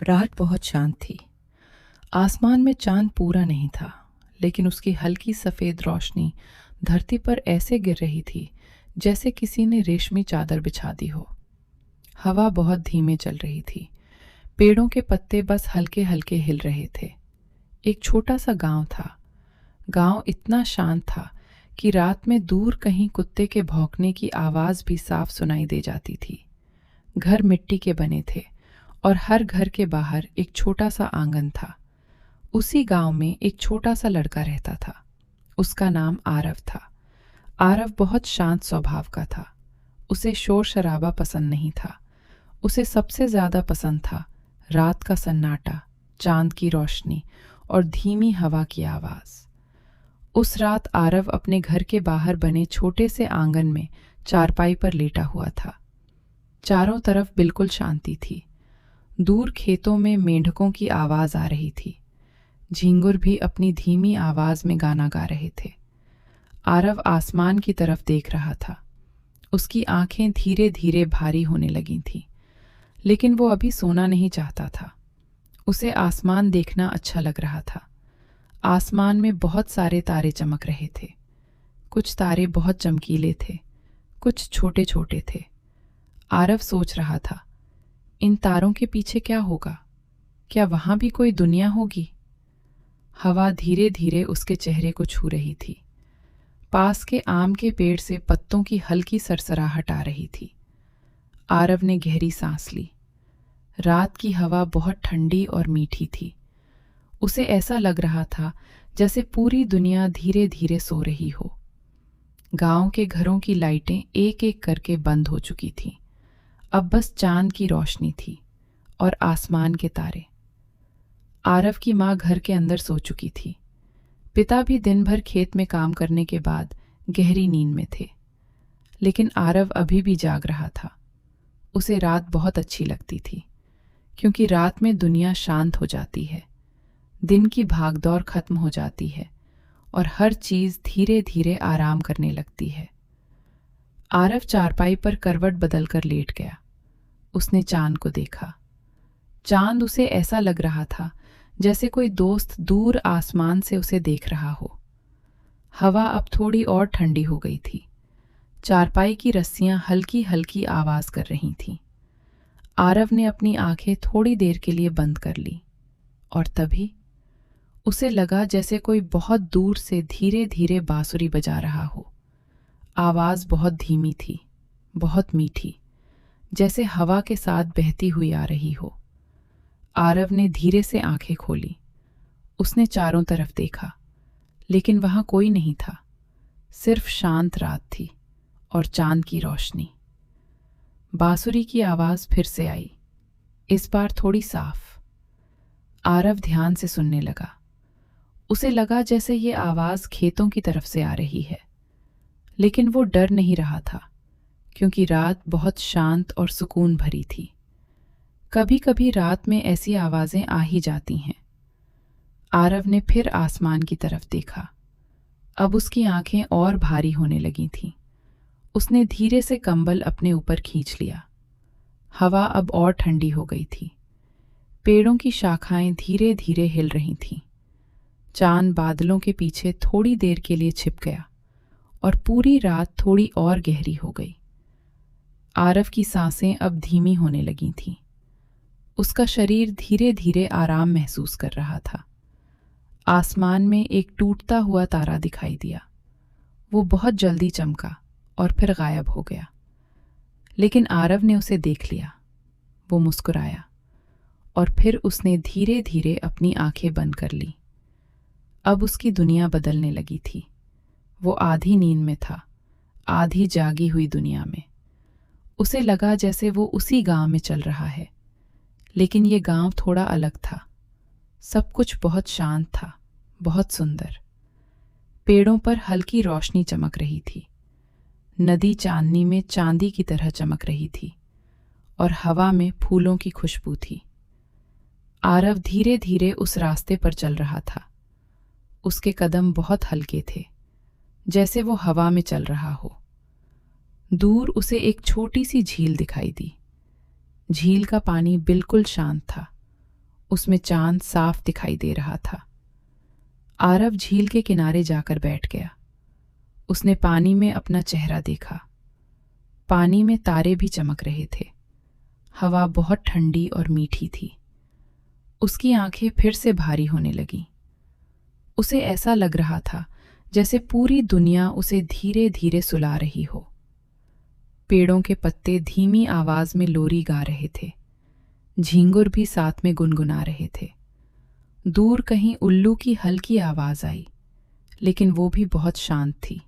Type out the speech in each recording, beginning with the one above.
रात बहुत शांत थी। आसमान में चांद पूरा नहीं था, लेकिन उसकी हल्की सफ़ेद रोशनी धरती पर ऐसे गिर रही थी जैसे किसी ने रेशमी चादर बिछा दी हो। हवा बहुत धीमे चल रही थी। पेड़ों के पत्ते बस हल्के हल्के हिल रहे थे। एक छोटा सा गांव था। गांव इतना शांत था कि रात में दूर कहीं कुत्ते के भौंकने की आवाज़ भी साफ सुनाई दे जाती थी। घर मिट्टी के बने थे और हर घर के बाहर एक छोटा सा आंगन था। उसी गांव में एक छोटा सा लड़का रहता था। उसका नाम आरव था। आरव बहुत शांत स्वभाव का था। उसे शोर शराबा पसंद नहीं था। उसे सबसे ज्यादा पसंद था रात का सन्नाटा, चांद की रोशनी और धीमी हवा की आवाज। उस रात आरव अपने घर के बाहर बने छोटे से आंगन में चारपाई पर लेटा हुआ था। चारों तरफ बिल्कुल शांति थी। दूर खेतों में मेंढकों की आवाज आ रही थी। झींगुर भी अपनी धीमी आवाज में गाना गा रहे थे। आरव आसमान की तरफ देख रहा था। उसकी आंखें धीरे धीरे भारी होने लगी थीं, लेकिन वो अभी सोना नहीं चाहता था। उसे आसमान देखना अच्छा लग रहा था। आसमान में बहुत सारे तारे चमक रहे थे। कुछ तारे बहुत चमकीले थे, कुछ छोटे छोटे थे। आरव सोच रहा था, इन तारों के पीछे क्या होगा? क्या वहां भी कोई दुनिया होगी? हवा धीरे धीरे उसके चेहरे को छू रही थी। पास के आम के पेड़ से पत्तों की हल्की सरसराहट आ रही थी। आरव ने गहरी सांस ली। रात की हवा बहुत ठंडी और मीठी थी। उसे ऐसा लग रहा था जैसे पूरी दुनिया धीरे धीरे सो रही हो। गांव के घरों की लाइटें एक एक करके बंद हो चुकी थीं। अब बस चांद की रोशनी थी और आसमान के तारे। आरव की माँ घर के अंदर सो चुकी थी। पिता भी दिन भर खेत में काम करने के बाद गहरी नींद में थे। लेकिन आरव अभी भी जाग रहा था। उसे रात बहुत अच्छी लगती थी, क्योंकि रात में दुनिया शांत हो जाती है, दिन की भागदौड़ खत्म हो जाती है और हर चीज धीरे धीरे आराम करने लगती है। आरव चारपाई पर करवट बदलकर लेट गया। उसने चांद को देखा। चांद उसे ऐसा लग रहा था जैसे कोई दोस्त दूर आसमान से उसे देख रहा हो। हवा अब थोड़ी और ठंडी हो गई थी। चारपाई की रस्सियां हल्की हल्की आवाज कर रही थीं। आरव ने अपनी आंखें थोड़ी देर के लिए बंद कर ली और तभी उसे लगा जैसे कोई बहुत दूर से धीरे धीरे बांसुरी बजा रहा हो। आवाज बहुत धीमी थी, बहुत मीठी, जैसे हवा के साथ बहती हुई आ रही हो। आरव ने धीरे से आंखें खोली। उसने चारों तरफ देखा, लेकिन वहां कोई नहीं था। सिर्फ शांत रात थी और चांद की रोशनी। बांसुरी की आवाज फिर से आई, इस बार थोड़ी साफ। आरव ध्यान से सुनने लगा। उसे लगा जैसे ये आवाज खेतों की तरफ से आ रही है। लेकिन वो डर नहीं रहा था, क्योंकि रात बहुत शांत और सुकून भरी थी। कभी कभी रात में ऐसी आवाजें आ ही जाती हैं। आरव ने फिर आसमान की तरफ देखा। अब उसकी आंखें और भारी होने लगी थीं। उसने धीरे से कंबल अपने ऊपर खींच लिया। हवा अब और ठंडी हो गई थी। पेड़ों की शाखाएं धीरे धीरे हिल रही थीं। चांद बादलों के पीछे थोड़ी देर के लिए छिप गया और पूरी रात थोड़ी और गहरी हो गई। आरव की सांसें अब धीमी होने लगी थीं। उसका शरीर धीरे धीरे आराम महसूस कर रहा था। आसमान में एक टूटता हुआ तारा दिखाई दिया। वो बहुत जल्दी चमका और फिर गायब हो गया। लेकिन आरव ने उसे देख लिया। वो मुस्कुराया और फिर उसने धीरे धीरे अपनी आंखें बंद कर ली। अब उसकी दुनिया बदलने लगी थी। वो आधी नींद में था, आधी जागी हुई दुनिया में। उसे लगा जैसे वो उसी गांव में चल रहा है, लेकिन ये गांव थोड़ा अलग था। सब कुछ बहुत शांत था, बहुत सुंदर। पेड़ों पर हल्की रोशनी चमक रही थी। नदी चांदनी में चांदी की तरह चमक रही थी और हवा में फूलों की खुशबू थी। आरव धीरे धीरे उस रास्ते पर चल रहा था। उसके कदम बहुत हल्के थे, जैसे वो हवा में चल रहा हो। दूर उसे एक छोटी सी झील दिखाई दी। झील का पानी बिल्कुल शांत था उसमें चांद साफ दिखाई दे रहा था। आरव झील के किनारे जाकर बैठ गया। उसने पानी में अपना चेहरा देखा। पानी में तारे भी चमक रहे थे। हवा बहुत ठंडी और मीठी थी। उसकी आंखें फिर से भारी होने लगीं। उसे ऐसा लग रहा था जैसे पूरी दुनिया उसे धीरे धीरे सुला रही हो। पेड़ों के पत्ते धीमी आवाज में लोरी गा रहे थे। झींगुर भी साथ में गुनगुना रहे थे। दूर कहीं उल्लू की हल्की आवाज आई, लेकिन वो भी बहुत शांत थी।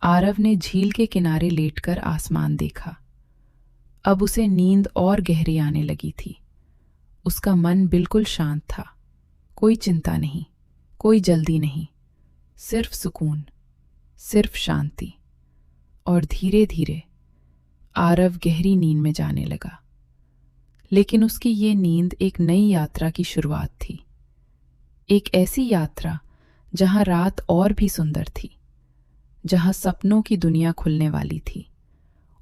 आरव ने झील के किनारे लेटकर आसमान देखा। अब उसे नींद और गहरी आने लगी थी। उसका मन बिल्कुल शांत था। कोई चिंता नहीं, कोई जल्दी नहीं, सिर्फ सुकून, सिर्फ शांति। और धीरे धीरे आरव गहरी नींद में जाने लगा। लेकिन उसकी ये नींद एक नई यात्रा की शुरुआत थी। एक ऐसी यात्रा जहां रात और भी सुंदर थी, जहां सपनों की दुनिया खुलने वाली थी,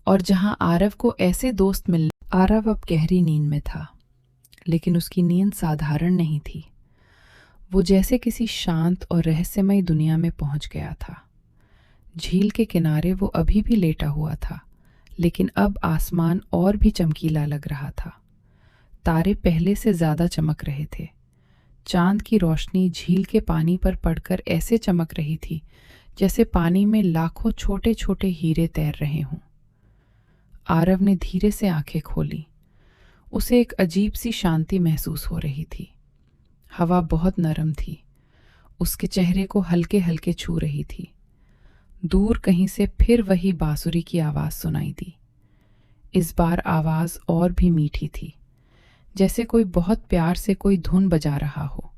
और जहां आरव को ऐसे दोस्त मिलने। आरव अब गहरी नींद में था, लेकिन उसकी नींद साधारण नहीं थी। वो जैसे किसी शांत और रहस्यमय दुनिया में पहुंच गया था। झील के किनारे वो अभी भी लेटा हुआ था, लेकिन अब आसमान और भी चमकीला लग रहा था। तारे पहले से ज्यादा चमक रहे थे। चांद की रोशनी झील के पानी पर पड़कर ऐसे चमक रही थी जैसे पानी में लाखों छोटे छोटे हीरे तैर रहे हों। आरव ने धीरे से आंखें खोली। उसे एक अजीब सी शांति महसूस हो रही थी। हवा बहुत नरम थी, उसके चेहरे को हल्के हल्के छू रही थी। दूर कहीं से फिर वही बांसुरी की आवाज सुनाई दी। इस बार आवाज और भी मीठी थी, जैसे कोई बहुत प्यार से कोई धुन बजा रहा हो।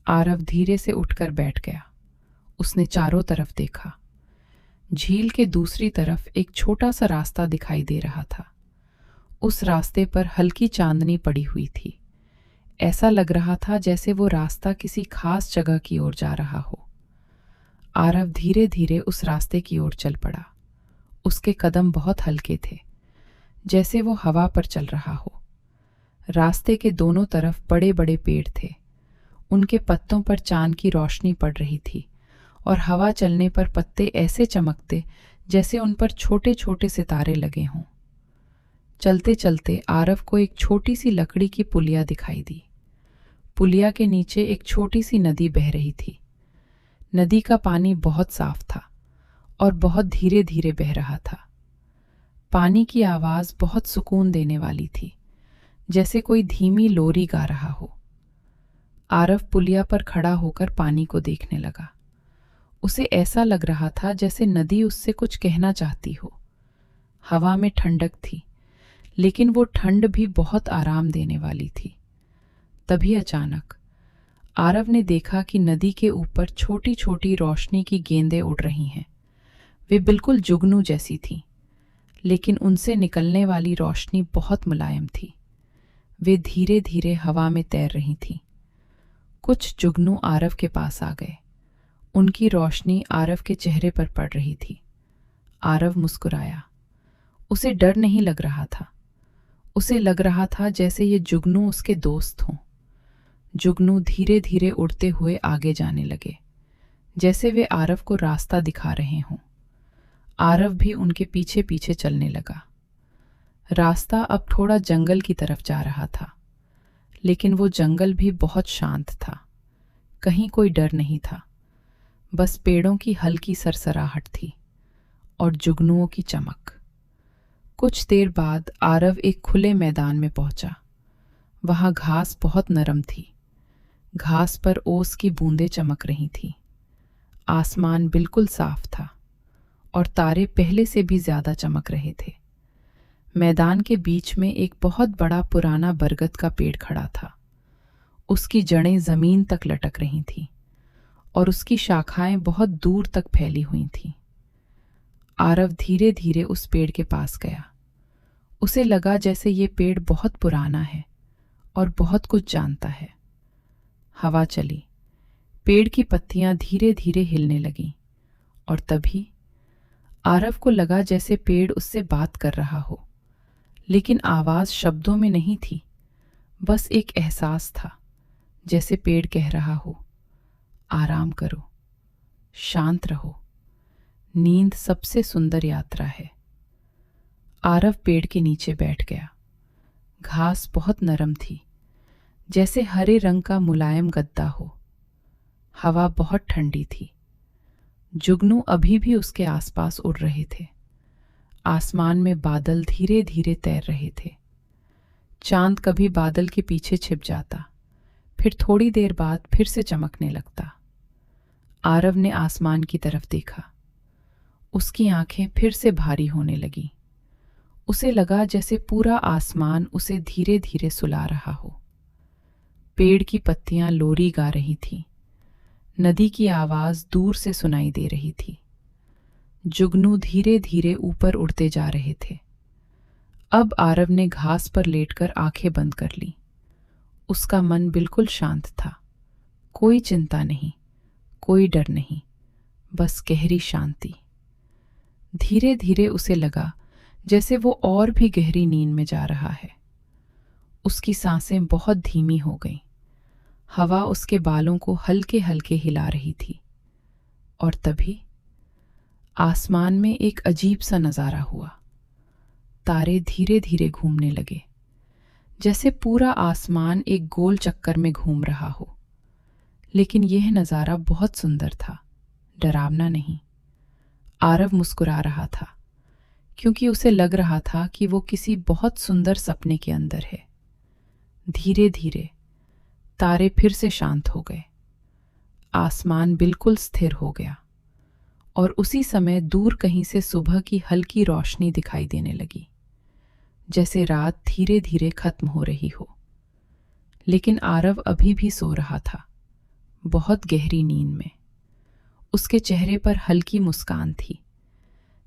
आरव धीरे से उठकर बैठ गया। उसने चारों तरफ देखा। झील के दूसरी तरफ एक छोटा सा रास्ता दिखाई दे रहा था। उस रास्ते पर हल्की चांदनी पड़ी हुई थी। ऐसा लग रहा था जैसे वो रास्ता किसी खास जगह की ओर जा रहा हो। आरव धीरे धीरे उस रास्ते की ओर चल पड़ा। उसके कदम बहुत हल्के थे, जैसे वो हवा पर चल रहा हो। रास्ते के दोनों तरफ बड़े बड़े पेड़ थे। उनके पत्तों पर चांद की रोशनी पड़ रही थी, और हवा चलने पर पत्ते ऐसे चमकते जैसे उन पर छोटे छोटे सितारे लगे हों। चलते चलते आरव को एक छोटी सी लकड़ी की पुलिया दिखाई दी। पुलिया के नीचे एक छोटी सी नदी बह रही थी। नदी का पानी बहुत साफ था और बहुत धीरे धीरे बह रहा था। पानी की आवाज बहुत सुकून देने वाली थी, जैसे कोई धीमी लोरी गा रहा हो। आरव पुलिया पर खड़ा होकर पानी को देखने लगा। उसे ऐसा लग रहा था जैसे नदी उससे कुछ कहना चाहती हो। हवा में ठंडक थी, लेकिन वो ठंड भी बहुत आराम देने वाली थी। तभी अचानक आरव ने देखा कि नदी के ऊपर छोटी छोटी रोशनी की गेंदें उड़ रही हैं। वे बिल्कुल जुगनू जैसी थीं, लेकिन उनसे निकलने वाली रोशनी बहुत मुलायम थी। वे धीरे धीरे हवा में तैर रही थीं। कुछ जुगनू आरव के पास आ गए। उनकी रोशनी आरव के चेहरे पर पड़ रही थी। आरव मुस्कुराया। उसे डर नहीं लग रहा था। उसे लग रहा था जैसे ये जुगनू उसके दोस्त हों। जुगनू धीरे धीरे उड़ते हुए आगे जाने लगे, जैसे वे आरव को रास्ता दिखा रहे हों। आरव भी उनके पीछे पीछे चलने लगा। रास्ता अब थोड़ा जंगल की तरफ जा रहा था, लेकिन वो जंगल भी बहुत शांत था। कहीं कोई डर नहीं था, बस पेड़ों की हल्की सरसराहट थी और जुगनुओं की चमक। कुछ देर बाद आरव एक खुले मैदान में पहुंचा। वहां घास बहुत नरम थी। घास पर ओस की बूंदें चमक रही थीं। आसमान बिल्कुल साफ था और तारे पहले से भी ज्यादा चमक रहे थे। मैदान के बीच में एक बहुत बड़ा पुराना बरगद का पेड़ खड़ा था। उसकी जड़ें जमीन तक लटक रही थीं और उसकी शाखाएं बहुत दूर तक फैली हुई थीं। आरव धीरे धीरे उस पेड़ के पास गया। उसे लगा जैसे ये पेड़ बहुत पुराना है और बहुत कुछ जानता है। हवा चली, पेड़ की पत्तियां धीरे धीरे हिलने लगीं, और तभी आरव को लगा जैसे पेड़ उससे बात कर रहा हो, लेकिन आवाज शब्दों में नहीं थी, बस एक एहसास था, जैसे पेड़ कह रहा हो, आराम करो, शांत रहो, नींद सबसे सुंदर यात्रा है। आरव पेड़ के नीचे बैठ गया। घास बहुत नरम थी, जैसे हरे रंग का मुलायम गद्दा हो। हवा बहुत ठंडी थी। जुगनू अभी भी उसके आसपास उड़ रहे थे। आसमान में बादल धीरे धीरे तैर रहे थे। चांद कभी बादल के पीछे छिप जाता, फिर थोड़ी देर बाद फिर से चमकने लगता। आरव ने आसमान की तरफ देखा। उसकी आंखें फिर से भारी होने लगी। उसे लगा जैसे पूरा आसमान उसे धीरे धीरे सुला रहा हो। पेड़ की पत्तियां लोरी गा रही थीं। नदी की आवाज दूर से सुनाई दे रही थी। जुगनू धीरे धीरे ऊपर उड़ते जा रहे थे। अब आरव ने घास पर लेटकर आंखें बंद कर ली। उसका मन बिल्कुल शांत था। कोई चिंता नहीं, कोई डर नहीं, बस गहरी शांति। धीरे धीरे उसे लगा जैसे वो और भी गहरी नींद में जा रहा है। उसकी सांसें बहुत धीमी हो गईं। हवा उसके बालों को हल्के हल्के हिला रही थी। और तभी आसमान में एक अजीब सा नजारा हुआ। तारे धीरे धीरे घूमने लगे, जैसे पूरा आसमान एक गोल चक्कर में घूम रहा हो। लेकिन यह नजारा बहुत सुंदर था, डरावना नहीं। आरव मुस्कुरा रहा था, क्योंकि उसे लग रहा था कि वो किसी बहुत सुंदर सपने के अंदर है। धीरे धीरे तारे फिर से शांत हो गए। आसमान बिल्कुल स्थिर हो गया और उसी समय दूर कहीं से सुबह की हल्की रोशनी दिखाई देने लगी, जैसे रात धीरे धीरे खत्म हो रही हो। लेकिन आरव अभी भी सो रहा था, बहुत गहरी नींद में। उसके चेहरे पर हल्की मुस्कान थी,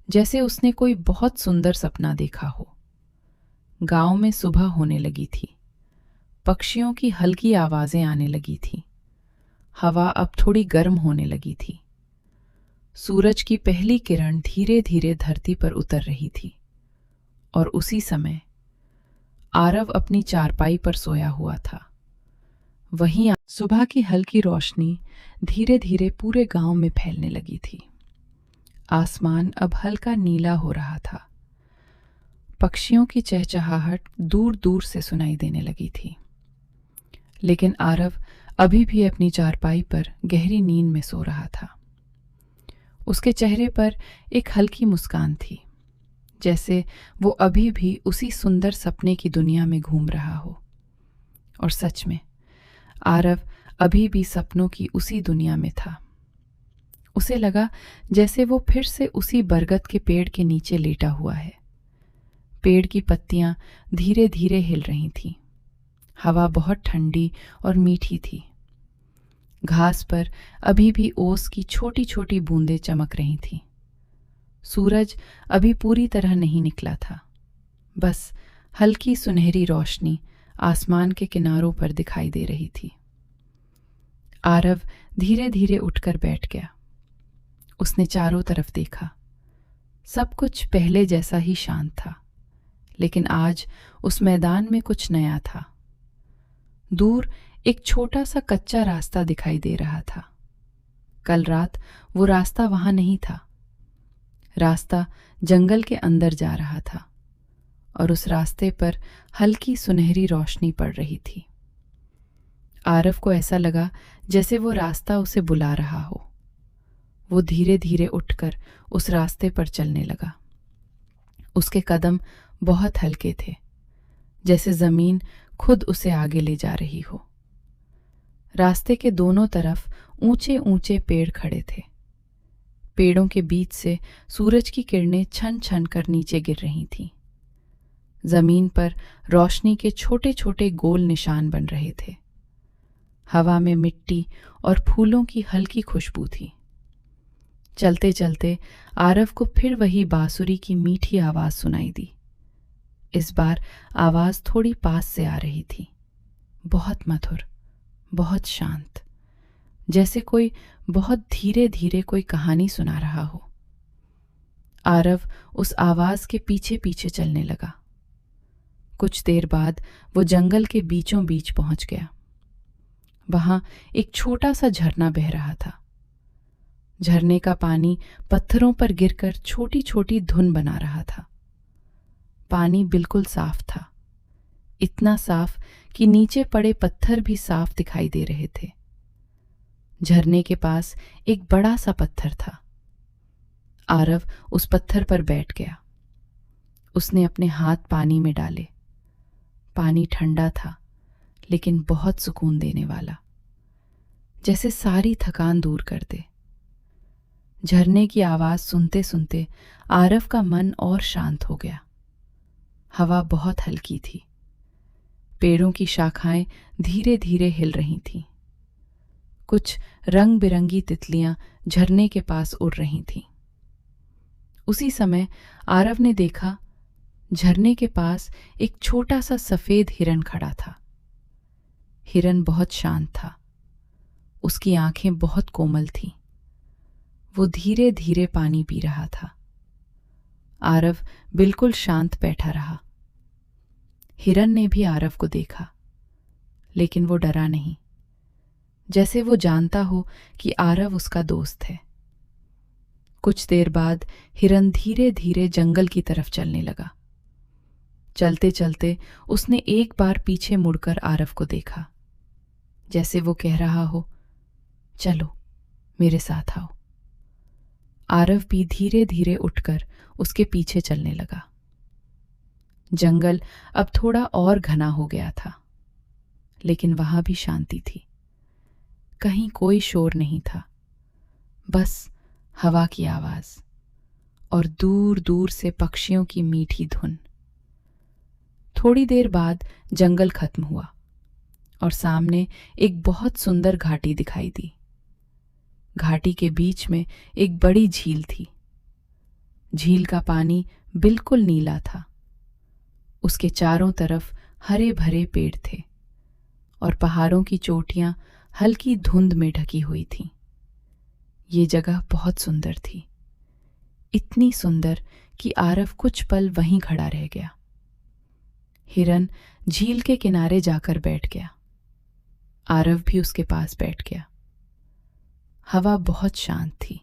जैसे उसने कोई बहुत सुंदर सपना देखा हो। गांव में सुबह होने लगी थी। पक्षियों की हल्की आवाजें आने लगी थीं। हवा अब थोड़ी गर्म होने लगी थी। सूरज की पहली किरण धीरे धीरे धरती पर उतर रही थी। और उसी समय आरव अपनी चारपाई पर सोया हुआ था। वहीं सुबह की हल्की रोशनी धीरे धीरे पूरे गांव में फैलने लगी थी। आसमान अब हल्का नीला हो रहा था। पक्षियों की चहचहाहट दूर दूर से सुनाई देने लगी थी। लेकिन आरव अभी भी अपनी चारपाई पर गहरी नींद में सो रहा था। उसके चेहरे पर एक हल्की मुस्कान थी, जैसे वो अभी भी उसी सुंदर सपने की दुनिया में घूम रहा हो। और सच में आरव अभी भी सपनों की उसी दुनिया में था। उसे लगा जैसे वो फिर से उसी बरगद के पेड़ के नीचे लेटा हुआ है। पेड़ की पत्तियां धीरे धीरे हिल रही थीं। हवा बहुत ठंडी और मीठी थी। घास पर अभी भी ओस की छोटी छोटी बूंदें चमक रही थीं। सूरज अभी पूरी तरह नहीं निकला था, बस हल्की सुनहरी रोशनी आसमान के किनारों पर दिखाई दे रही थी। आरव धीरे धीरे उठकर बैठ गया। उसने चारों तरफ देखा। सब कुछ पहले जैसा ही शांत था, लेकिन आज उस मैदान में कुछ नया था। दूर एक छोटा सा कच्चा रास्ता दिखाई दे रहा था। कल रात वो रास्ता वहां नहीं था। रास्ता जंगल के अंदर जा रहा था और उस रास्ते पर हल्की सुनहरी रोशनी पड़ रही थी। आरव को ऐसा लगा जैसे वो रास्ता उसे बुला रहा हो। वो धीरे धीरे उठकर उस रास्ते पर चलने लगा। उसके कदम बहुत हल्के थे, जैसे जमीन खुद उसे आगे ले जा रही हो। रास्ते के दोनों तरफ ऊंचे ऊंचे पेड़ खड़े थे। पेड़ों के बीच से सूरज की किरणें छन छन कर नीचे गिर रही थीं। जमीन पर रोशनी के छोटे छोटे गोल निशान बन रहे थे। हवा में मिट्टी और फूलों की हल्की खुशबू थी। चलते चलते आरव को फिर वही बांसुरी की मीठी आवाज सुनाई दी। इस बार आवाज थोड़ी पास से आ रही थी, बहुत मधुर, बहुत शांत, जैसे कोई बहुत धीरे धीरे कोई कहानी सुना रहा हो। आरव उस आवाज के पीछे पीछे चलने लगा। कुछ देर बाद वो जंगल के बीचों बीच पहुंच गया। वहां एक छोटा सा झरना बह रहा था। झरने का पानी पत्थरों पर गिरकर छोटी छोटी धुन बना रहा था। पानी बिल्कुल साफ था, इतना साफ कि नीचे पड़े पत्थर भी साफ दिखाई दे रहे थे। झरने के पास एक बड़ा सा पत्थर था। आरव उस पत्थर पर बैठ गया। उसने अपने हाथ पानी में डाले। पानी ठंडा था, लेकिन बहुत सुकून देने वाला, जैसे सारी थकान दूर कर दे। झरने की आवाज सुनते सुनते आरव का मन और शांत हो गया। हवा बहुत हल्की थी। पेड़ों की शाखाएं धीरे धीरे हिल रही थीं। कुछ रंग बिरंगी तितलियां झरने के पास उड़ रही थीं। उसी समय आरव ने देखा, झरने के पास एक छोटा सा सफेद हिरन खड़ा था। हिरन बहुत शांत था। उसकी आंखें बहुत कोमल थीं। वो धीरे धीरे पानी पी रहा था। आरव बिल्कुल शांत बैठा रहा। हिरन ने भी आरव को देखा, लेकिन वो डरा नहीं, जैसे वो जानता हो कि आरव उसका दोस्त है। कुछ देर बाद हिरन धीरे धीरे जंगल की तरफ चलने लगा। चलते चलते उसने एक बार पीछे मुड़कर आरव को देखा, जैसे वो कह रहा हो, चलो मेरे साथ आओ। आरव भी धीरे धीरे उठकर उसके पीछे चलने लगा। जंगल अब थोड़ा और घना हो गया था, लेकिन वहां भी शांति थी। कहीं कोई शोर नहीं था, बस हवा की आवाज और दूर दूर से पक्षियों की मीठी धुन। थोड़ी देर बाद जंगल खत्म हुआ और सामने एक बहुत सुंदर घाटी दिखाई दी। घाटी के बीच में एक बड़ी झील थी। झील का पानी बिल्कुल नीला था। उसके चारों तरफ हरे भरे पेड़ थे और पहाड़ों की चोटियां हल्की धुंध में ढकी हुई थीं। ये जगह बहुत सुंदर थी, इतनी सुंदर कि आरव कुछ पल वहीं खड़ा रह गया। हिरन झील के किनारे जाकर बैठ गया। आरव भी उसके पास बैठ गया। हवा बहुत शांत थी।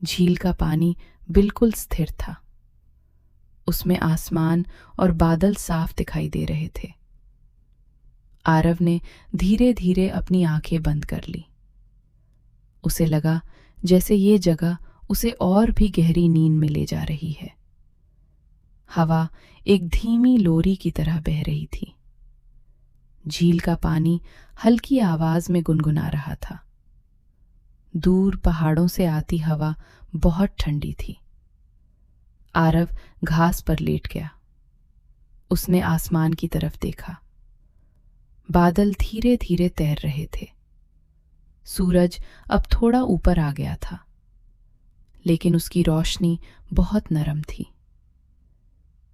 झील का पानी बिल्कुल स्थिर था। उसमें आसमान और बादल साफ दिखाई दे रहे थे। आरव ने धीरे धीरे अपनी आंखें बंद कर ली। उसे लगा जैसे ये जगह उसे और भी गहरी नींद में ले जा रही है। हवा एक धीमी लोरी की तरह बह रही थी। झील का पानी हल्की आवाज में गुनगुना रहा था। दूर पहाड़ों से आती हवा बहुत ठंडी थी। आरव घास पर लेट गया। उसने आसमान की तरफ देखा। बादल धीरे धीरे तैर रहे थे। सूरज अब थोड़ा ऊपर आ गया था, लेकिन उसकी रोशनी बहुत नरम थी।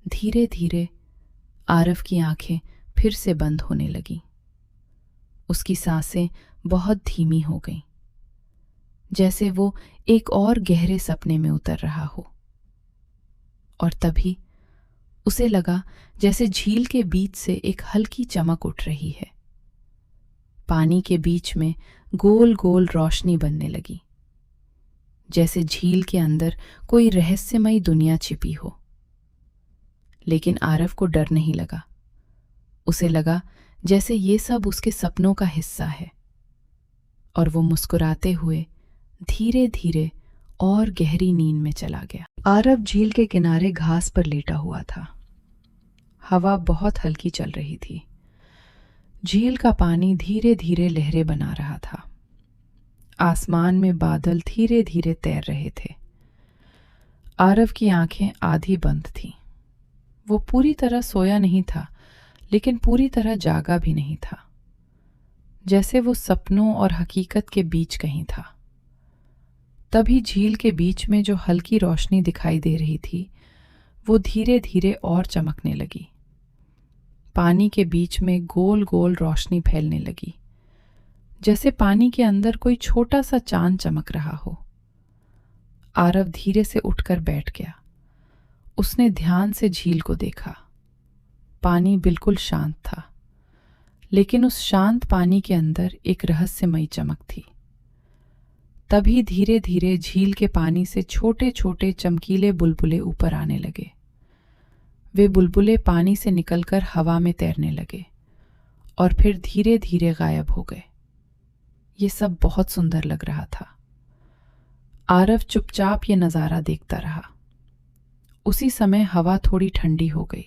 धीरे धीरे आरव की आंखें फिर से बंद होने लगीं। उसकी सांसें बहुत धीमी हो गईं, जैसे वो एक और गहरे सपने में उतर रहा हो। और तभी उसे लगा जैसे झील के बीच से एक हल्की चमक उठ रही है। पानी के बीच में गोल गोल रोशनी बनने लगी, जैसे झील के अंदर कोई रहस्यमयी दुनिया छिपी हो। लेकिन आरव को डर नहीं लगा। उसे लगा जैसे ये सब उसके सपनों का हिस्सा है, और वो मुस्कुराते हुए धीरे धीरे और गहरी नींद में चला गया। आरव झील के किनारे घास पर लेटा हुआ था। हवा बहुत हल्की चल रही थी। झील का पानी धीरे धीरे लहरें बना रहा था। आसमान में बादल धीरे धीरे तैर रहे थे। आरव की आंखें आधी बंद थीं। वो पूरी तरह सोया नहीं था, लेकिन पूरी तरह जागा भी नहीं था, जैसे वो सपनों और हकीकत के बीच कहीं था। तभी झील के बीच में जो हल्की रोशनी दिखाई दे रही थी, वो धीरे धीरे और चमकने लगी। पानी के बीच में गोल गोल रोशनी फैलने लगी, जैसे पानी के अंदर कोई छोटा सा चांद चमक रहा हो। आरव धीरे से उठकर बैठ गया। उसने ध्यान से झील को देखा। पानी बिल्कुल शांत था, लेकिन उस शांत पानी के अंदर एक रहस्यमयी चमक थी। तभी धीरे धीरे झील के पानी से छोटे छोटे चमकीले बुलबुले ऊपर आने लगे। वे बुलबुले पानी से निकलकर हवा में तैरने लगे और फिर धीरे धीरे गायब हो गए। ये सब बहुत सुंदर लग रहा था। आरव चुपचाप ये नज़ारा देखता रहा। उसी समय हवा थोड़ी ठंडी हो गई।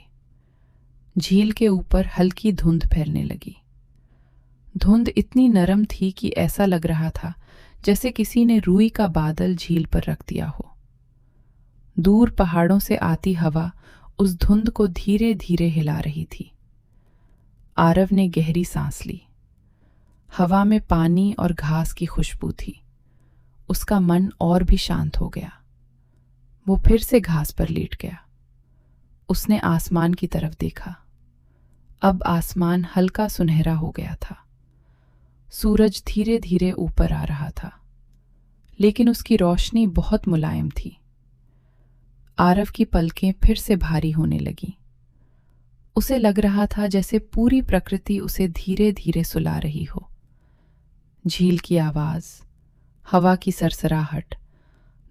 झील के ऊपर हल्की धुंध फैलने लगी। धुंध इतनी नरम थी कि ऐसा लग रहा था जैसे किसी ने रुई का बादल झील पर रख दिया हो। दूर पहाड़ों से आती हवा उस धुंध को धीरे धीरे हिला रही थी। आरव ने गहरी सांस ली। हवा में पानी और घास की खुशबू थी। उसका मन और भी शांत हो गया। वो फिर से घास पर लेट गया। उसने आसमान की तरफ देखा। अब आसमान हल्का सुनहरा हो गया था। सूरज धीरे धीरे ऊपर आ रहा था, लेकिन उसकी रोशनी बहुत मुलायम थी। आरव की पलकें फिर से भारी होने लगीं। उसे लग रहा था जैसे पूरी प्रकृति उसे धीरे धीरे सुला रही हो। झील की आवाज, हवा की सरसराहट,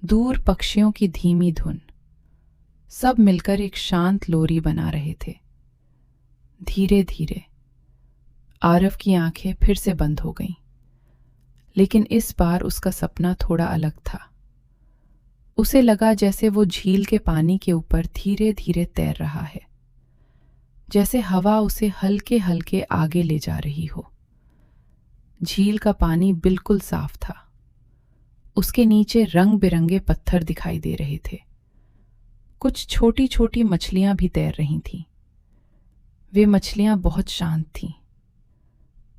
दूर पक्षियों की धीमी धुन, सब मिलकर एक शांत लोरी बना रहे थे। धीरे धीरे आरव की आंखें फिर से बंद हो गईं, लेकिन इस बार उसका सपना थोड़ा अलग था। उसे लगा जैसे वो झील के पानी के ऊपर धीरे धीरे तैर रहा है, जैसे हवा उसे हल्के हल्के आगे ले जा रही हो। झील का पानी बिल्कुल साफ था। उसके नीचे रंग बिरंगे पत्थर दिखाई दे रहे थे। कुछ छोटी छोटी मछलियां भी तैर रही थीं। वे मछलियां बहुत शांत थीं।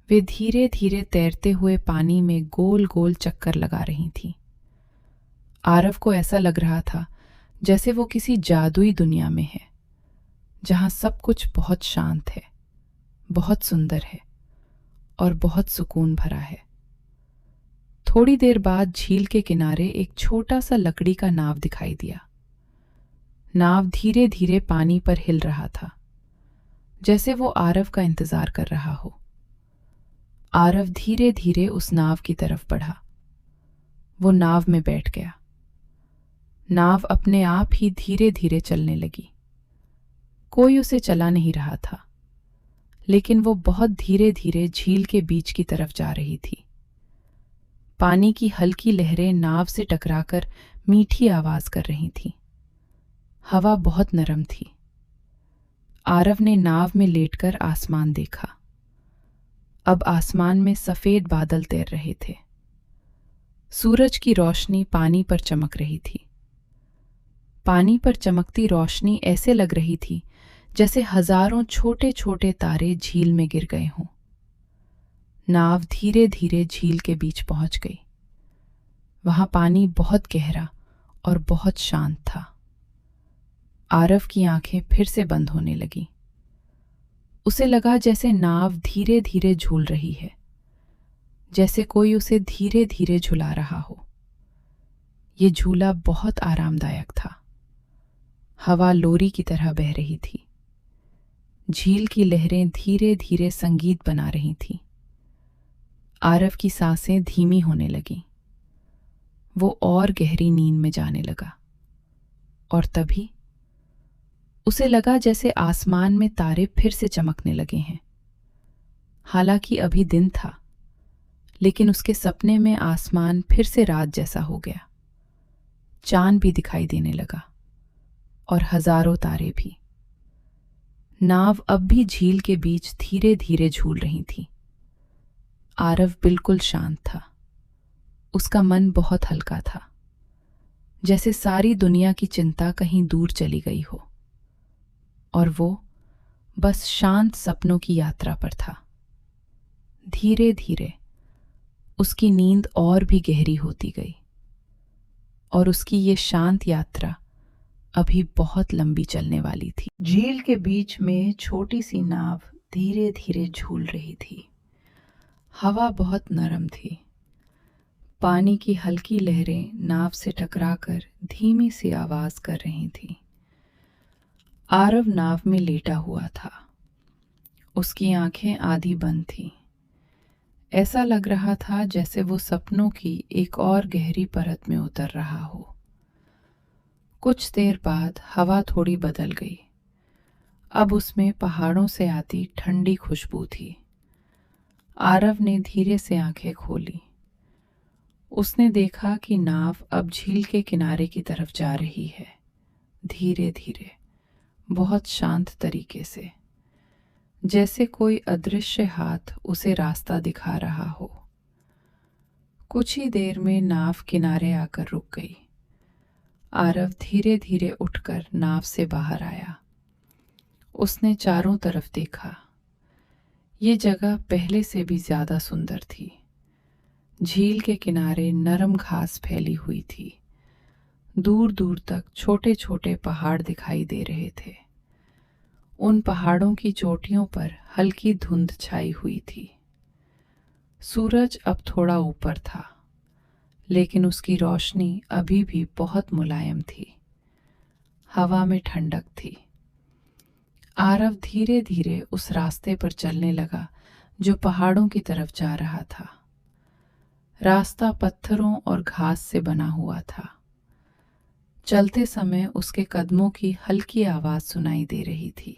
वे धीरे धीरे तैरते हुए पानी में गोल गोल चक्कर लगा रही थीं। आरव को ऐसा लग रहा था जैसे वो किसी जादुई दुनिया में है, जहां सब कुछ बहुत शांत है, बहुत सुंदर है और बहुत सुकून भरा है। थोड़ी देर बाद झील के किनारे एक छोटा सा लकड़ी का नाव दिखाई दिया। नाव धीरे धीरे पानी पर हिल रहा था, जैसे वो आरव का इंतजार कर रहा हो। आरव धीरे धीरे उस नाव की तरफ बढ़ा। वो नाव में बैठ गया। नाव अपने आप ही धीरे धीरे चलने लगी। कोई उसे चला नहीं रहा था, लेकिन वो बहुत धीरे धीरे झील के बीच की तरफ जा रही थी। पानी की हल्की लहरें नाव से टकराकर मीठी आवाज कर रही थीं। हवा बहुत नरम थी। आरव ने नाव में लेटकर आसमान देखा। अब आसमान में सफेद बादल तैर रहे थे। सूरज की रोशनी पानी पर चमक रही थी। पानी पर चमकती रोशनी ऐसे लग रही थी जैसे हजारों छोटे छोटे तारे झील में गिर गए हों। नाव धीरे धीरे झील के बीच पहुंच गई। वहां पानी बहुत गहरा और बहुत शांत था। आरव की आंखें फिर से बंद होने लगीं। उसे लगा जैसे नाव धीरे धीरे झूल रही है, जैसे कोई उसे धीरे धीरे झुला रहा हो। ये झूला बहुत आरामदायक था। हवा लोरी की तरह बह रही थी। झील की लहरें धीरे धीरे संगीत बना रही थीं। आरव की सांसें धीमी होने लगीं। वो और गहरी नींद में जाने लगा। और तभी उसे लगा जैसे आसमान में तारे फिर से चमकने लगे हैं। हालांकि अभी दिन था, लेकिन उसके सपने में आसमान फिर से रात जैसा हो गया। चांद भी दिखाई देने लगा और हजारों तारे भी। नाव अब भी झील के बीच धीरे धीरे झूल रही थी। आरव बिल्कुल शांत था। उसका मन बहुत हल्का था, जैसे सारी दुनिया की चिंता कहीं दूर चली गई हो और वो बस शांत सपनों की यात्रा पर था। धीरे धीरे उसकी नींद और भी गहरी होती गई और उसकी ये शांत यात्रा अभी बहुत लंबी चलने वाली थी। झील के बीच में छोटी सी नाव धीरे धीरे झूल रही थी। हवा बहुत नरम थी। पानी की हल्की लहरें नाव से टकराकर धीमी सी आवाज कर रही थीं। आरव नाव में लेटा हुआ था। उसकी आंखें आधी बंद थीं। ऐसा लग रहा था जैसे वो सपनों की एक और गहरी परत में उतर रहा हो। कुछ देर बाद हवा थोड़ी बदल गई। अब उसमें पहाड़ों से आती ठंडी खुशबू थी। आरव ने धीरे से आंखें खोली। उसने देखा कि नाव अब झील के किनारे की तरफ जा रही है, धीरे धीरे, बहुत शांत तरीके से, जैसे कोई अदृश्य हाथ उसे रास्ता दिखा रहा हो। कुछ ही देर में नाव किनारे आकर रुक गई। आरव धीरे धीरे उठकर नाव से बाहर आया। उसने चारों तरफ देखा। ये जगह पहले से भी ज्यादा सुंदर थी। झील के किनारे नरम घास फैली हुई थी। दूर दूर तक छोटे छोटे पहाड़ दिखाई दे रहे थे। उन पहाड़ों की चोटियों पर हल्की धुंध छाई हुई थी। सूरज अब थोड़ा ऊपर था, लेकिन उसकी रोशनी अभी भी बहुत मुलायम थी। हवा में ठंडक थी। आरव धीरे धीरे उस रास्ते पर चलने लगा जो पहाड़ों की तरफ जा रहा था। रास्ता पत्थरों और घास से बना हुआ था। चलते समय उसके कदमों की हल्की आवाज सुनाई दे रही थी,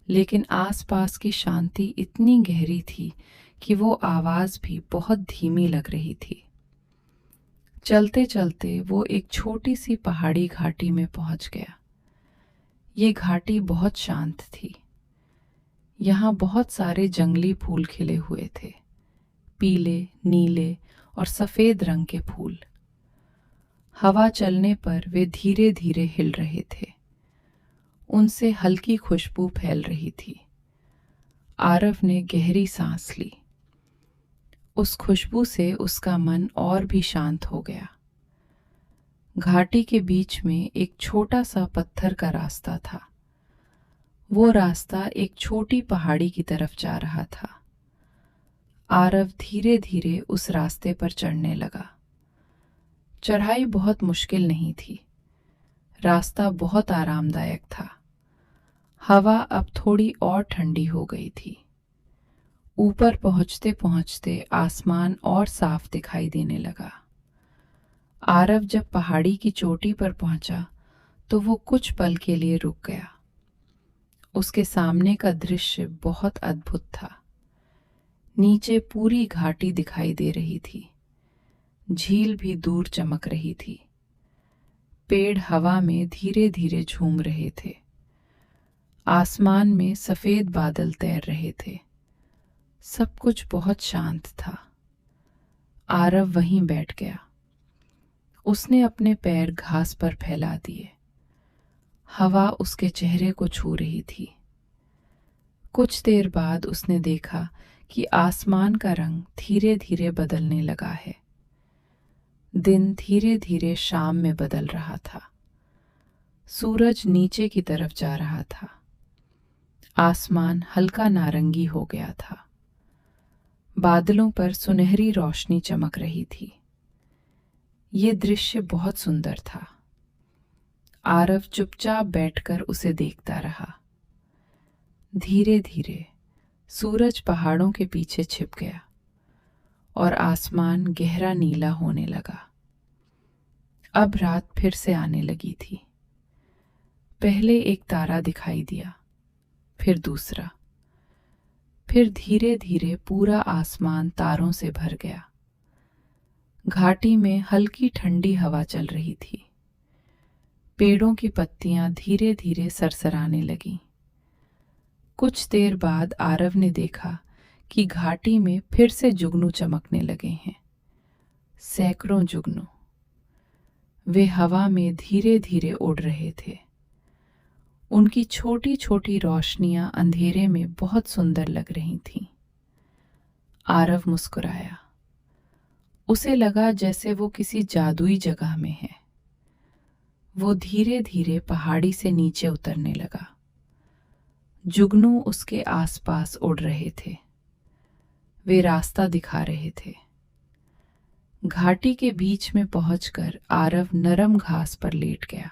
लेकिन आसपास की शांति इतनी गहरी थी कि वो आवाज भी बहुत धीमी लग रही थी। चलते चलते वो एक छोटी सी पहाड़ी घाटी में पहुंच गया। ये घाटी बहुत शांत थी। यहाँ बहुत सारे जंगली फूल खिले हुए थे, पीले, नीले और सफेद रंग के फूल। हवा चलने पर वे धीरे धीरे हिल रहे थे। उनसे हल्की खुशबू फैल रही थी। आरव ने गहरी सांस ली। उस खुशबू से उसका मन और भी शांत हो गया। घाटी के बीच में एक छोटा सा पत्थर का रास्ता था। वो रास्ता एक छोटी पहाड़ी की तरफ जा रहा था। आरव धीरे धीरे उस रास्ते पर चढ़ने लगा। चढ़ाई बहुत मुश्किल नहीं थी। रास्ता बहुत आरामदायक था। हवा अब थोड़ी और ठंडी हो गई थी। ऊपर पहुंचते पहुंचते आसमान और साफ दिखाई देने लगा। आरव जब पहाड़ी की चोटी पर पहुंचा तो वो कुछ पल के लिए रुक गया। उसके सामने का दृश्य बहुत अद्भुत था। नीचे पूरी घाटी दिखाई दे रही थी। झील भी दूर चमक रही थी। पेड़ हवा में धीरे धीरे झूम रहे थे। आसमान में सफेद बादल तैर रहे थे। सब कुछ बहुत शांत था। आरव वहीं बैठ गया। उसने अपने पैर घास पर फैला दिए। हवा उसके चेहरे को छू रही थी। कुछ देर बाद उसने देखा कि आसमान का रंग धीरे धीरे बदलने लगा है। दिन धीरे धीरे शाम में बदल रहा था। सूरज नीचे की तरफ जा रहा था। आसमान हल्का नारंगी हो गया था। बादलों पर सुनहरी रोशनी चमक रही थी। ये दृश्य बहुत सुंदर था। आरव चुपचाप बैठकर उसे देखता रहा। धीरे धीरे सूरज पहाड़ों के पीछे छिप गया और आसमान गहरा नीला होने लगा। अब रात फिर से आने लगी थी। पहले एक तारा दिखाई दिया, फिर दूसरा, फिर धीरे धीरे पूरा आसमान तारों से भर गया। घाटी में हल्की ठंडी हवा चल रही थी। पेड़ों की पत्तियां धीरे धीरे सरसराने लगीं। कुछ देर बाद आरव ने देखा कि घाटी में फिर से जुगनू चमकने लगे हैं। सैकड़ों जुगनू। वे हवा में धीरे धीरे उड़ रहे थे। उनकी छोटी छोटी रोशनियां अंधेरे में बहुत सुंदर लग रही थीं। आरव मुस्कुराया। उसे लगा जैसे वो किसी जादुई जगह में है। वो धीरे धीरे पहाड़ी से नीचे उतरने लगा। जुगनू उसके आसपास उड़ रहे थे। वे रास्ता दिखा रहे थे। घाटी के बीच में पहुंचकर आरव नरम घास पर लेट गया।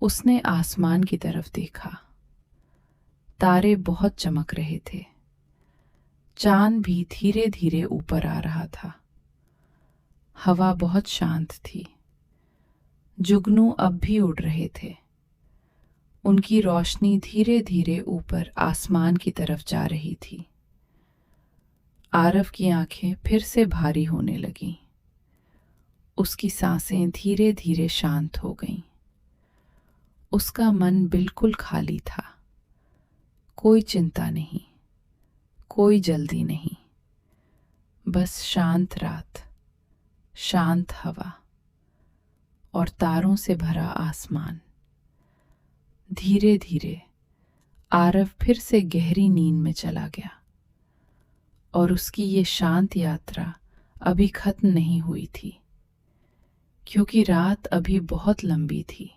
उसने आसमान की तरफ देखा। तारे बहुत चमक रहे थे। चांद भी धीरे धीरे ऊपर आ रहा था। हवा बहुत शांत थी। जुगनू अब भी उड़ रहे थे। उनकी रोशनी धीरे धीरे ऊपर आसमान की तरफ जा रही थी। आरव की आंखें फिर से भारी होने लगीं। उसकी सांसें धीरे धीरे शांत हो गईं। उसका मन बिल्कुल खाली था। कोई चिंता नहीं, कोई जल्दी नहीं, बस शांत रात, शांत हवा और तारों से भरा आसमान। धीरे धीरे आरव फिर से गहरी नींद में चला गया और उसकी ये शांत यात्रा अभी खत्म नहीं हुई थी, क्योंकि रात अभी बहुत लंबी थी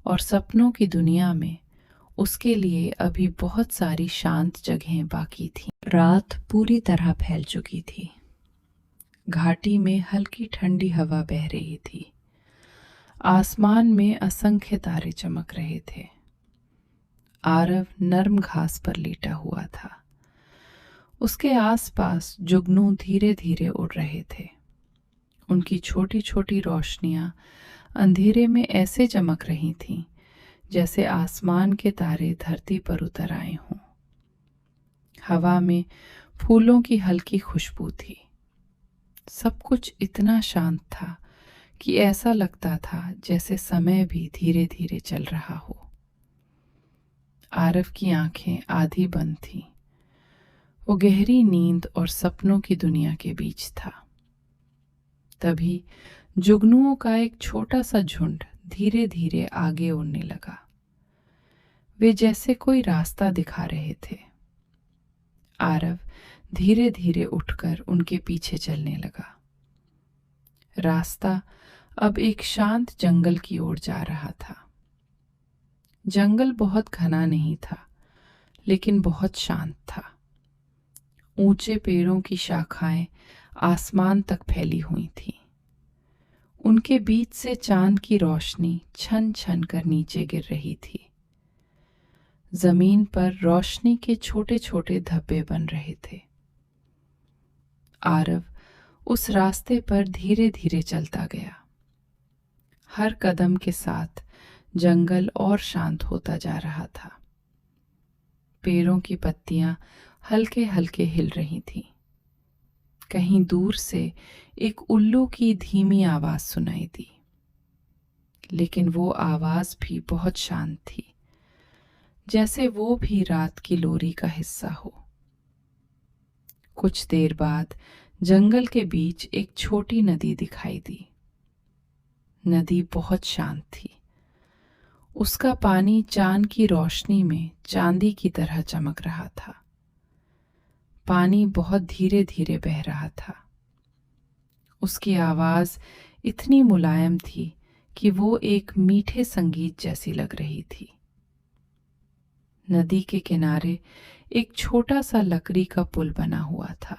और सपनों की दुनिया में उसके लिए अभी बहुत सारी शांत जगहें बाकी थीं। रात पूरी तरह फैल चुकी थी। घाटी में हल्की ठंडी हवा बह रही थी। आसमान में असंख्य तारे चमक रहे थे। आरव नर्म घास पर लेटा हुआ था। उसके आसपास जुगनू धीरे धीरे उड़ रहे थे। उनकी छोटी छोटी रोशनियां अंधेरे में ऐसे चमक रही थीं जैसे आसमान के तारे धरती पर उतर आए हों। हवा में फूलों की हल्की खुशबू थी। सब कुछ इतना शांत था कि ऐसा लगता था जैसे समय भी धीरे धीरे चल रहा हो। आरव की आंखें आधी बंद थीं। वो गहरी नींद और सपनों की दुनिया के बीच था। तभी जुगनुओं का एक छोटा सा झुंड धीरे धीरे आगे उड़ने लगा। वे जैसे कोई रास्ता दिखा रहे थे। आरव धीरे धीरे उठकर उनके पीछे चलने लगा। रास्ता अब एक शांत जंगल की ओर जा रहा था। जंगल बहुत घना नहीं था, लेकिन बहुत शांत था। ऊंचे पेड़ों की शाखाएं आसमान तक फैली हुई थीं। उनके बीच से चांद की रोशनी छन छन कर नीचे गिर रही थी। जमीन पर रोशनी के छोटे छोटे धब्बे बन रहे थे। आरव उस रास्ते पर धीरे धीरे चलता गया। हर कदम के साथ जंगल और शांत होता जा रहा था। पेड़ों की पत्तियां हल्के हल्के हिल रही थीं। कहीं दूर से एक उल्लू की धीमी आवाज सुनाई दी, लेकिन वो आवाज भी बहुत शांत थी, जैसे वो भी रात की लोरी का हिस्सा हो। कुछ देर बाद जंगल के बीच एक छोटी नदी दिखाई दी। नदी बहुत शांत थी। उसका पानी चांद की रोशनी में चांदी की तरह चमक रहा था। पानी बहुत धीरे धीरे बह रहा था। उसकी आवाज इतनी मुलायम थी कि वो एक मीठे संगीत जैसी लग रही थी। नदी के किनारे एक छोटा सा लकड़ी का पुल बना हुआ था।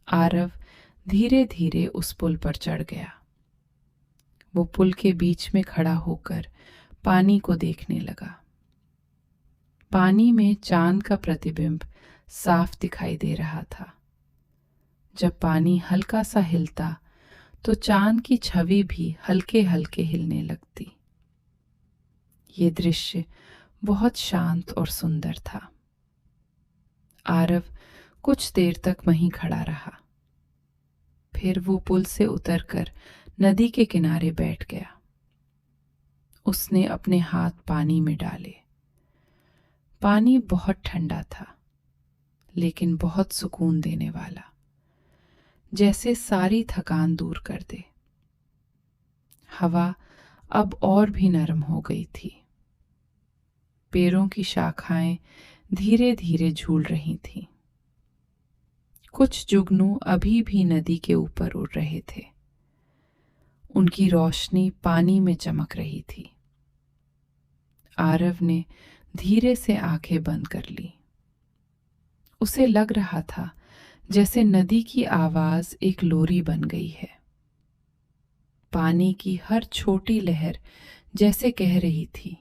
आरव धीरे धीरे उस पुल पर चढ़ गया। वो पुल के बीच में खड़ा होकर पानी को देखने लगा। पानी में चांद का प्रतिबिंब साफ दिखाई दे रहा था। जब पानी हल्का सा हिलता तो चांद की छवि भी हल्के हल्के हिलने लगती। ये दृश्य बहुत शांत और सुंदर था। आरव कुछ देर तक वहीं खड़ा रहा। फिर वो पुल से उतरकर नदी के किनारे बैठ गया। उसने अपने हाथ पानी में डाले। पानी बहुत ठंडा था, लेकिन बहुत सुकून देने वाला, जैसे सारी थकान दूर कर दे। हवा अब और भी नरम हो गई थी। पेड़ों की शाखाएं धीरे धीरे झूल रही थीं। कुछ जुगनू अभी भी नदी के ऊपर उड़ रहे थे। उनकी रोशनी पानी में चमक रही थी। आरव ने धीरे से आंखें बंद कर ली। उसे लग रहा था जैसे नदी की आवाज एक लोरी बन गई है। पानी की हर छोटी लहर जैसे कह रही थी,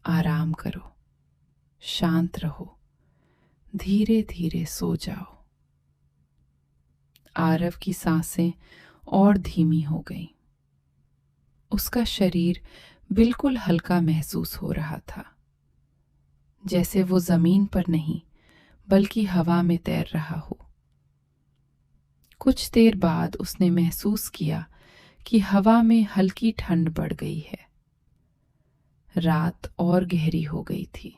आराम करो, शांत रहो, धीरे धीरे सो जाओ। आरव की सांसें और धीमी हो गईं। उसका शरीर बिल्कुल हल्का महसूस हो रहा था, जैसे वो जमीन पर नहीं बल्कि हवा में तैर रहा हो। कुछ देर बाद उसने महसूस किया कि हवा में हल्की ठंड बढ़ गई है। रात और गहरी हो गई थी।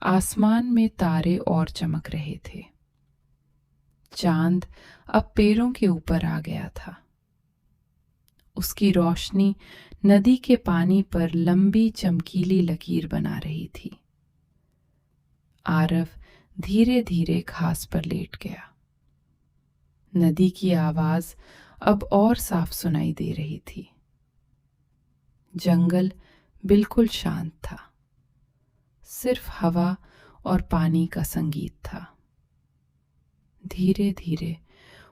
आसमान में तारे और चमक रहे थे। चांद अब पैरों के ऊपर आ गया था। उसकी रोशनी नदी के पानी पर लंबी चमकीली लकीर बना रही थी। आरव धीरे धीरे घास पर लेट गया। नदी की आवाज अब और साफ सुनाई दे रही थी। जंगल बिल्कुल शांत था। सिर्फ हवा और पानी का संगीत था। धीरे धीरे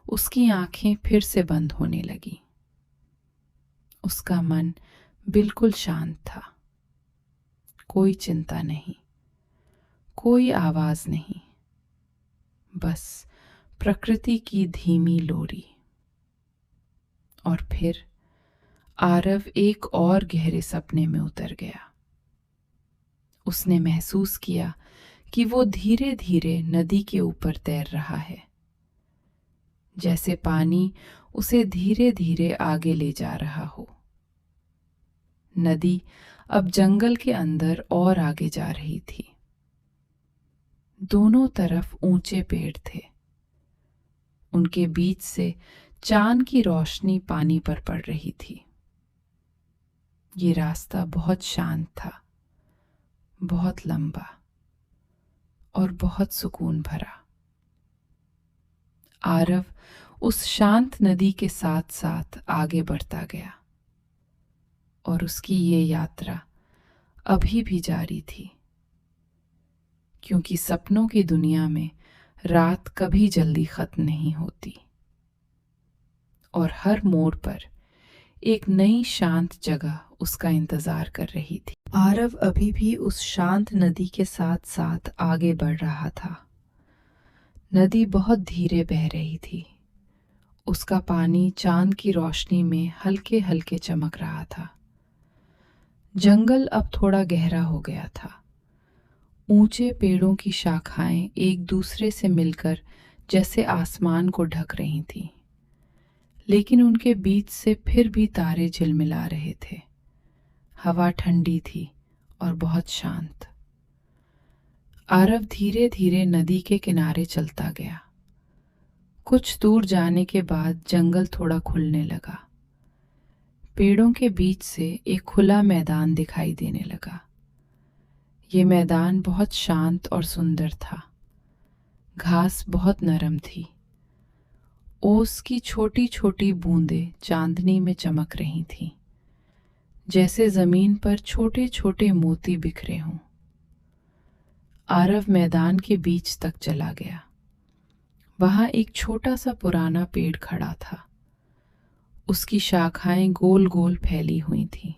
उसकी आंखें फिर से बंद होने लगी। उसका मन बिल्कुल शांत था। कोई चिंता नहीं, कोई आवाज नहीं, बस प्रकृति की धीमी लोरी। और फिर आरव एक और गहरे सपने में उतर गया। उसने महसूस किया कि वो धीरे धीरे नदी के ऊपर तैर रहा है, जैसे पानी उसे धीरे धीरे आगे ले जा रहा हो। नदी अब जंगल के अंदर और आगे जा रही थी। दोनों तरफ ऊंचे पेड़ थे। उनके बीच से चांद की रोशनी पानी पर पड़ रही थी। ये रास्ता बहुत शांत था, बहुत लंबा और बहुत सुकून भरा। आरव उस शांत नदी के साथ साथ आगे बढ़ता गया और उसकी ये यात्रा अभी भी जारी थी, क्योंकि सपनों की दुनिया में रात कभी जल्दी खत्म नहीं होती और हर मोड़ पर एक नई शांत जगह उसका इंतजार कर रही थी। आरव अभी भी उस शांत नदी के साथ साथ आगे बढ़ रहा था। नदी बहुत धीरे बह रही थी। उसका पानी चांद की रोशनी में हल्के हल्के चमक रहा था। जंगल अब थोड़ा गहरा हो गया था। ऊंचे पेड़ों की शाखाएं एक दूसरे से मिलकर जैसे आसमान को ढक रही थीं, लेकिन उनके बीच से फिर भी तारे झिलमिला रहे थे। हवा ठंडी थी और बहुत शांत। आरव धीरे धीरे नदी के किनारे चलता गया। कुछ दूर जाने के बाद जंगल थोड़ा खुलने लगा। पेड़ों के बीच से एक खुला मैदान दिखाई देने लगा। ये मैदान बहुत शांत और सुंदर था। घास बहुत नरम थी। ओस की छोटी छोटी बूंदें चांदनी में चमक रही थीं, जैसे जमीन पर छोटे छोटे मोती बिखरे हों। आरव मैदान के बीच तक चला गया। वहां एक छोटा सा पुराना पेड़ खड़ा था। उसकी शाखाएं गोल गोल फैली हुई थीं।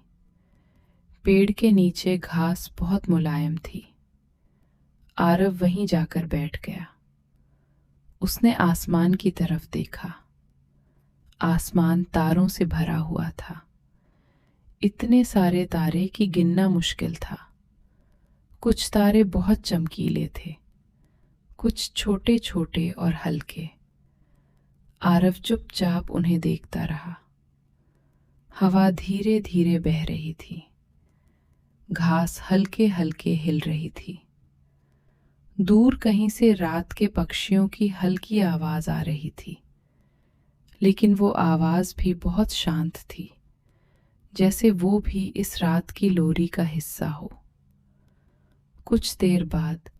पेड़ के नीचे घास बहुत मुलायम थी। आरव वहीं जाकर बैठ गया। उसने आसमान की तरफ देखा। आसमान तारों से भरा हुआ था। इतने सारे तारे कि गिनना मुश्किल था। कुछ तारे बहुत चमकीले थे, कुछ छोटे छोटे और हल्के। आरव चुपचाप उन्हें देखता रहा। हवा धीरे धीरे बह रही थी। घास हल्के हल्के हिल रही थी। दूर कहीं से रात के पक्षियों की हल्की आवाज आ रही थी, लेकिन वो आवाज भी बहुत शांत थी, जैसे वो भी इस रात की लोरी का हिस्सा हो। कुछ देर बाद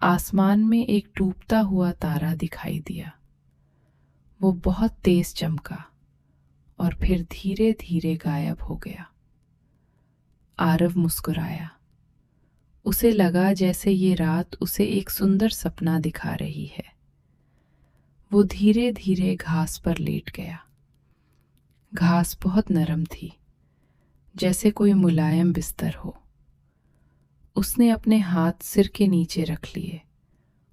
आसमान में एक डूबता हुआ तारा दिखाई दिया। वो बहुत तेज चमका और फिर धीरे धीरे गायब हो गया। आरव मुस्कुराया। उसे लगा जैसे ये रात उसे एक सुंदर सपना दिखा रही है। वो धीरे धीरे घास पर लेट गया। घास बहुत नरम थी, जैसे कोई मुलायम बिस्तर हो। उसने अपने हाथ सिर के नीचे रख लिए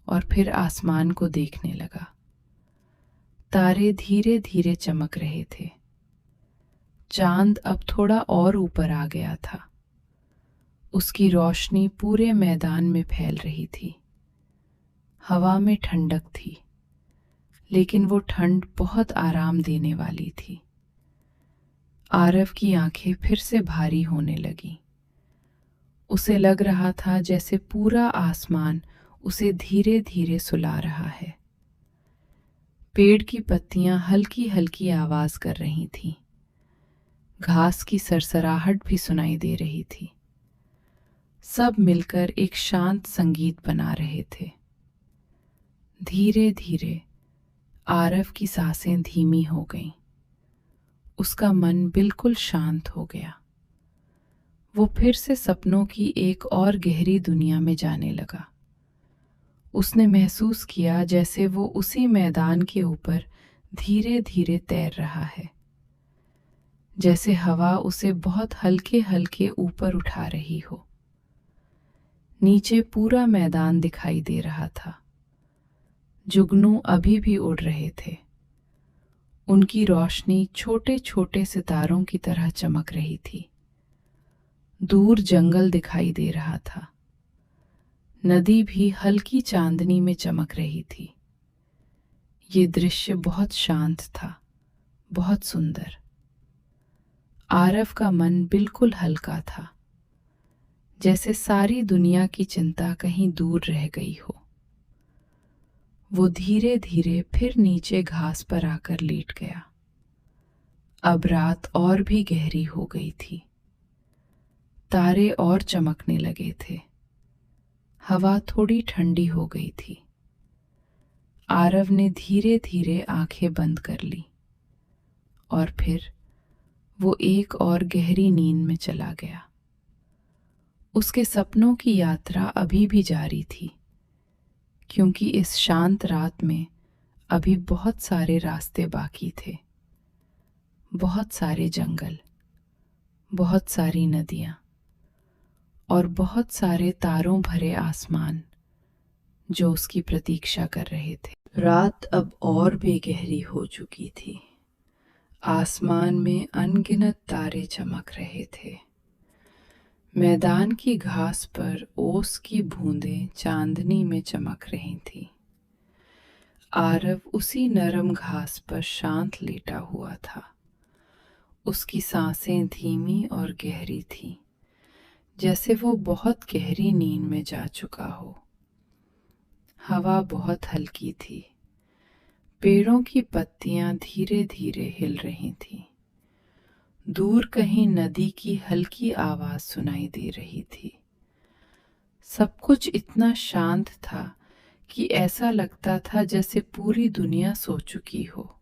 और फिर आसमान को देखने लगा। तारे धीरे धीरे चमक रहे थे। चांद अब थोड़ा और ऊपर आ गया था। उसकी रोशनी पूरे मैदान में फैल रही थी। हवा में ठंडक थी, लेकिन वो ठंड बहुत आराम देने वाली थी। आरव की आंखें फिर से भारी होने लगीं। उसे लग रहा था जैसे पूरा आसमान उसे धीरे धीरे सुला रहा है। पेड़ की पत्तियां हल्की हल्की आवाज कर रही थीं। घास की सरसराहट भी सुनाई दे रही थी। सब मिलकर एक शांत संगीत बना रहे थे। धीरे धीरे आरव की सांसें धीमी हो गईं। उसका मन बिल्कुल शांत हो गया। वो फिर से सपनों की एक और गहरी दुनिया में जाने लगा। उसने महसूस किया जैसे वो उसी मैदान के ऊपर धीरे धीरे तैर रहा है, जैसे हवा उसे बहुत हल्के हल्के ऊपर उठा रही हो। नीचे पूरा मैदान दिखाई दे रहा था। जुगनू अभी भी उड़ रहे थे। उनकी रोशनी छोटे छोटे सितारों की तरह चमक रही थी। दूर जंगल दिखाई दे रहा था। नदी भी हल्की चांदनी में चमक रही थी। ये दृश्य बहुत शांत था, बहुत सुंदर। आरव का मन बिल्कुल हल्का था, जैसे सारी दुनिया की चिंता कहीं दूर रह गई हो। वो धीरे धीरे फिर नीचे घास पर आकर लेट गया। अब रात और भी गहरी हो गई थी। तारे और चमकने लगे थे। हवा थोड़ी ठंडी हो गई थी। आरव ने धीरे धीरे आंखें बंद कर ली और फिर वो एक और गहरी नींद में चला गया। उसके सपनों की यात्रा अभी भी जारी थी, क्योंकि इस शांत रात में अभी बहुत सारे रास्ते बाकी थे। बहुत सारे जंगल, बहुत सारी नदियां और बहुत सारे तारों भरे आसमान जो उसकी प्रतीक्षा कर रहे थे। रात अब और भी गहरी हो चुकी थी। आसमान में अनगिनत तारे चमक रहे थे। मैदान की घास पर ओस की बूंदें चांदनी में चमक रही थीं। आरव उसी नरम घास पर शांत लेटा हुआ था। उसकी सांसें धीमी और गहरी थीं, जैसे वो बहुत गहरी नींद में जा चुका हो। हवा बहुत हल्की थी। पेड़ों की पत्तियां धीरे धीरे हिल रही थीं। दूर कहीं नदी की हल्की आवाज सुनाई दे रही थी। सब कुछ इतना शांत था कि ऐसा लगता था जैसे पूरी दुनिया सो चुकी हो।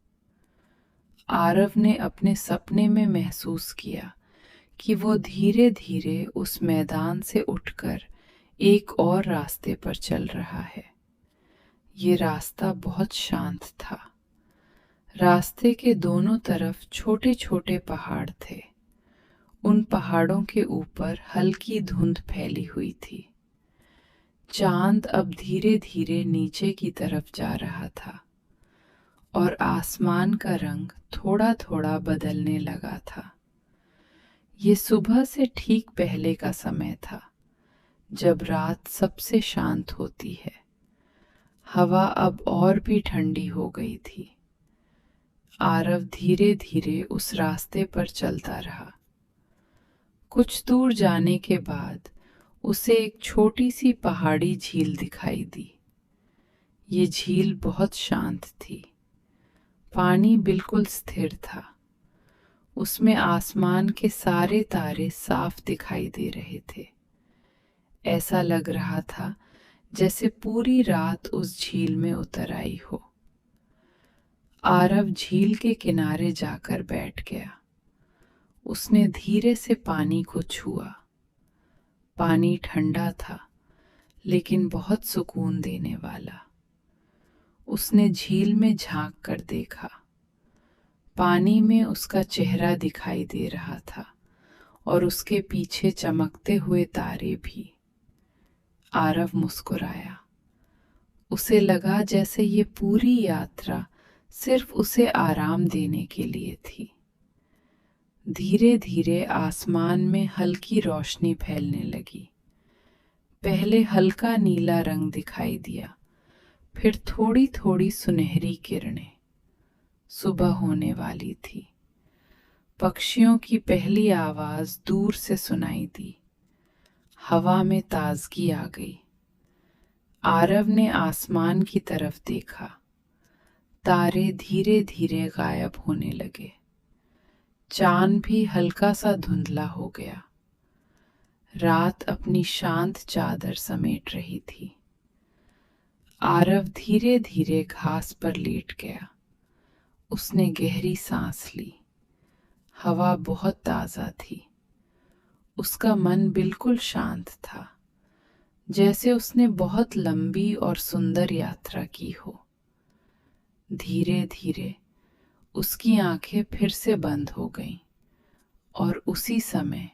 आरव ने अपने सपने में महसूस किया कि वो धीरे धीरे उस मैदान से उठकर एक और रास्ते पर चल रहा है। ये रास्ता बहुत शांत था। रास्ते के दोनों तरफ छोटे छोटे पहाड़ थे। उन पहाड़ों के ऊपर हल्की धुंध फैली हुई थी। चांद अब धीरे धीरे नीचे की तरफ जा रहा था और आसमान का रंग थोड़ा थोड़ा बदलने लगा था। ये सुबह से ठीक पहले का समय था, जब रात सबसे शांत होती है। हवा अब और भी ठंडी हो गई थी। आरव धीरे धीरे उस रास्ते पर चलता रहा। कुछ दूर जाने के बाद उसे एक छोटी सी पहाड़ी झील दिखाई दी। ये झील बहुत शांत थी। पानी बिल्कुल स्थिर था। उसमें आसमान के सारे तारे साफ दिखाई दे रहे थे। ऐसा लग रहा था जैसे पूरी रात उस झील में उतर आई हो। आरव झील के किनारे जाकर बैठ गया। उसने धीरे से पानी को छुआ। पानी ठंडा था, लेकिन बहुत सुकून देने वाला। उसने झील में झांक कर देखा। पानी में उसका चेहरा दिखाई दे रहा था और उसके पीछे चमकते हुए तारे भी। आरव मुस्कुराया। उसे लगा जैसे ये पूरी यात्रा सिर्फ उसे आराम देने के लिए थी। धीरे धीरे आसमान में हल्की रोशनी फैलने लगी। पहले हल्का नीला रंग दिखाई दिया, फिर थोड़ी थोड़ी सुनहरी किरणें। सुबह होने वाली थी। पक्षियों की पहली आवाज दूर से सुनाई दी। हवा में ताजगी आ गई। आरव ने आसमान की तरफ देखा। तारे धीरे धीरे गायब होने लगे। चांद भी हल्का सा धुंधला हो गया। रात अपनी शांत चादर समेट रही थी। आरव धीरे धीरे घास पर लेट गया। उसने गहरी सांस ली। हवा बहुत ताज़ा थी। उसका मन बिल्कुल शांत था, जैसे उसने बहुत लंबी और सुंदर यात्रा की हो। धीरे धीरे उसकी आंखें फिर से बंद हो गईं और उसी समय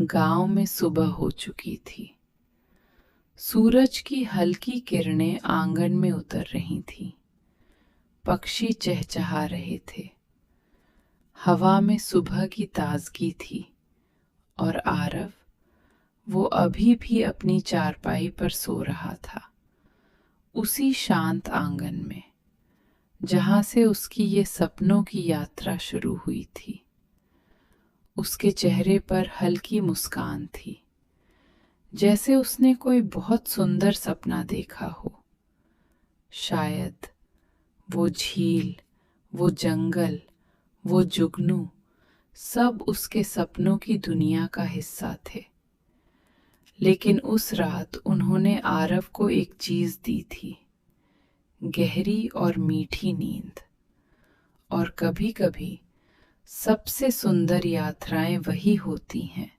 गांव में सुबह हो चुकी थी। सूरज की हल्की किरणें आंगन में उतर रही थीं। पक्षी चहचहा रहे थे। हवा में सुबह की ताजगी थी और आरव, वो अभी भी अपनी चारपाई पर सो रहा था, उसी शांत आंगन में जहां से उसकी ये सपनों की यात्रा शुरू हुई थी। उसके चेहरे पर हल्की मुस्कान थी, जैसे उसने कोई बहुत सुंदर सपना देखा हो। शायद वो झील, वो जंगल, वो जुगनू सब उसके सपनों की दुनिया का हिस्सा थे। लेकिन उस रात उन्होंने आरव को एक चीज दी थी, गहरी और मीठी नींद। और कभी कभी सबसे सुंदर यात्राएं वही होती हैं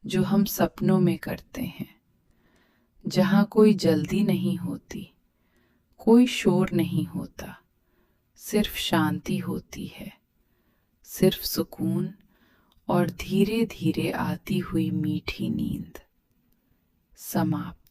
जो हम सपनों में करते हैं, जहां कोई जल्दी नहीं होती, कोई शोर नहीं होता, सिर्फ शांति होती है, सिर्फ सुकून और धीरे धीरे आती हुई मीठी नींद। समाप्त।